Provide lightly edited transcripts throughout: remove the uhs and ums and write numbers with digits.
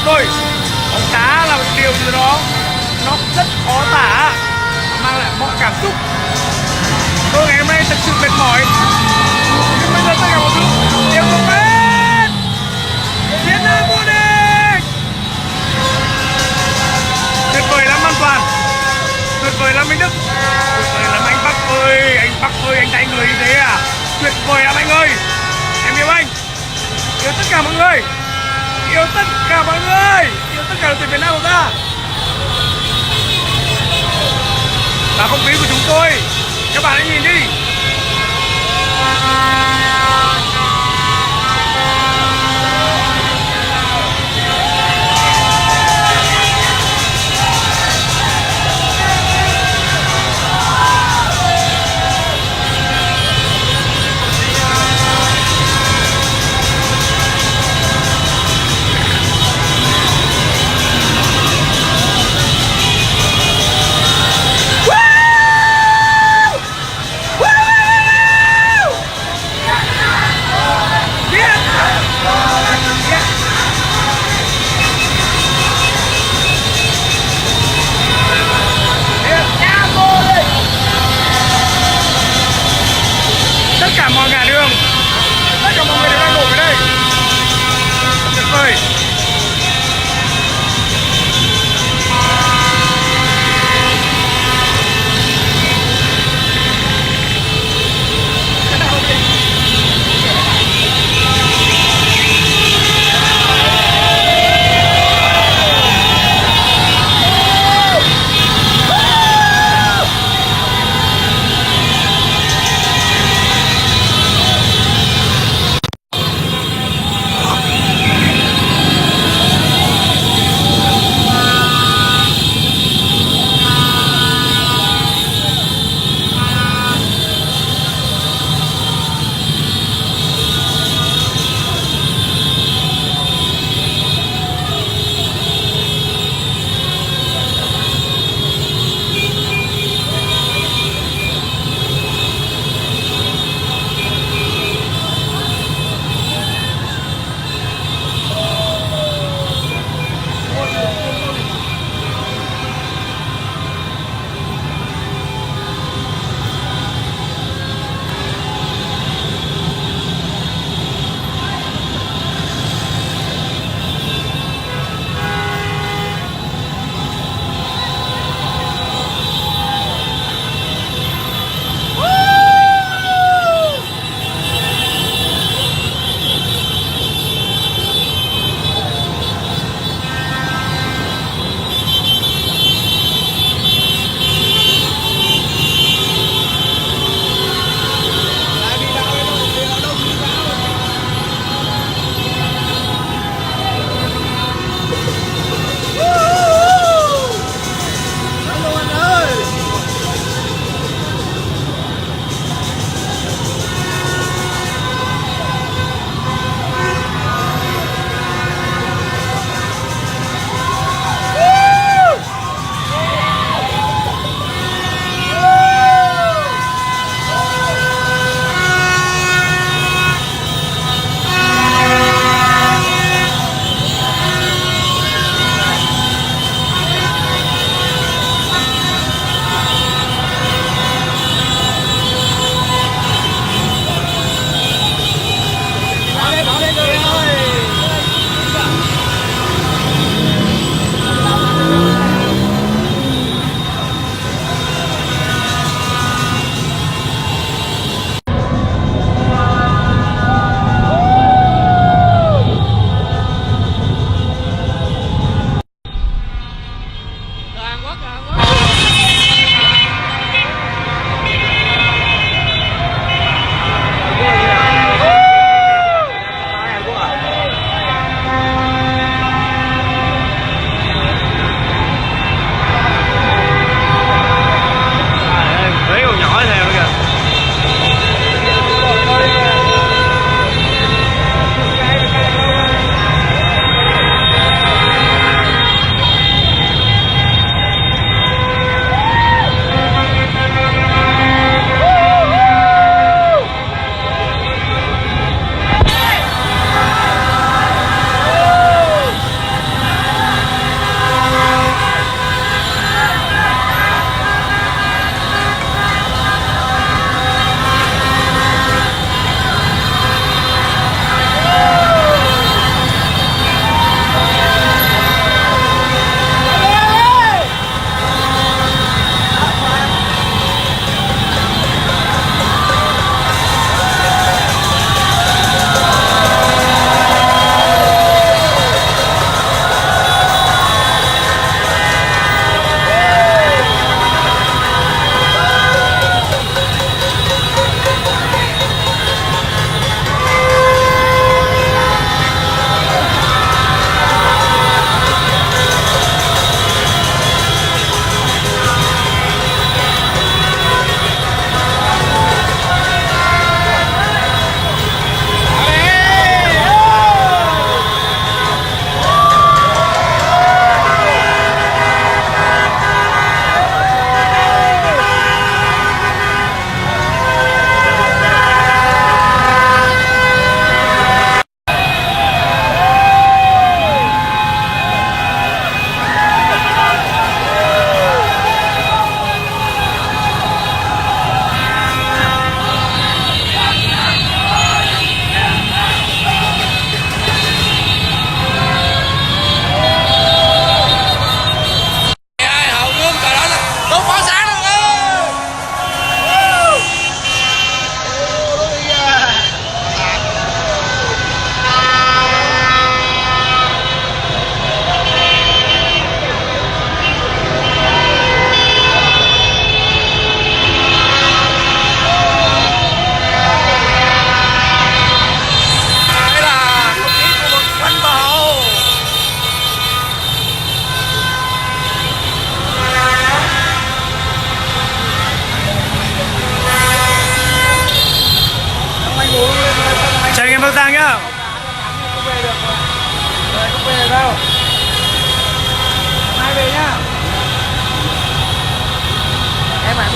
tuyệt vời. Bóng đá là một điều gì đó nó rất khó tả, mang lại mọi cảm xúc. Tôi ngày hôm nay thật sự mệt mỏi, nhưng bây giờ tất cả mọi thứ đều không hết. Việt Nam vô địch. Tuyệt vời lắm An Toàn, tuyệt vời lắm Minh Đức, tuyệt vời lắm anh Bắc ơi, anh Bắc ơi, anh đánh người như thế à? Tuyệt vời lắm anh ơi, em yêu anh, yêu tất cả mọi người, yêu tất cả mọi người, yêu tất cả đội tuyển Việt Nam của ta. Và không khí của chúng tôi, các bạn hãy nhìn đi. Woo!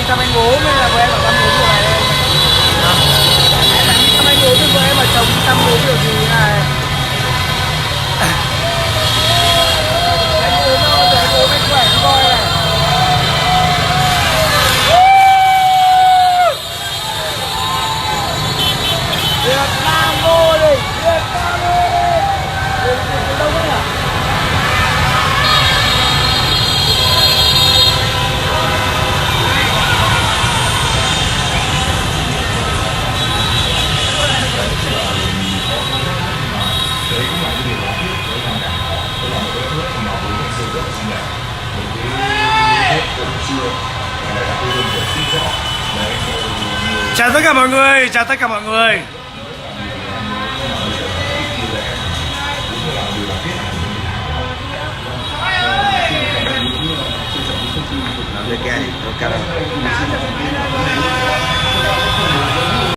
Chăm anh bố nên là với em bảo chăm bố điều này đây. Chăm anh bố thì với em bảo chồng chăm bố điều gì này. Anh bố nó để bố mạnh khỏe cho coi này. Việt Nam vô địch, Việt Nam vô địch. Đâu có nhỉ? Chào tất cả mọi người, chào tất cả mọi người. Legal, eu quero.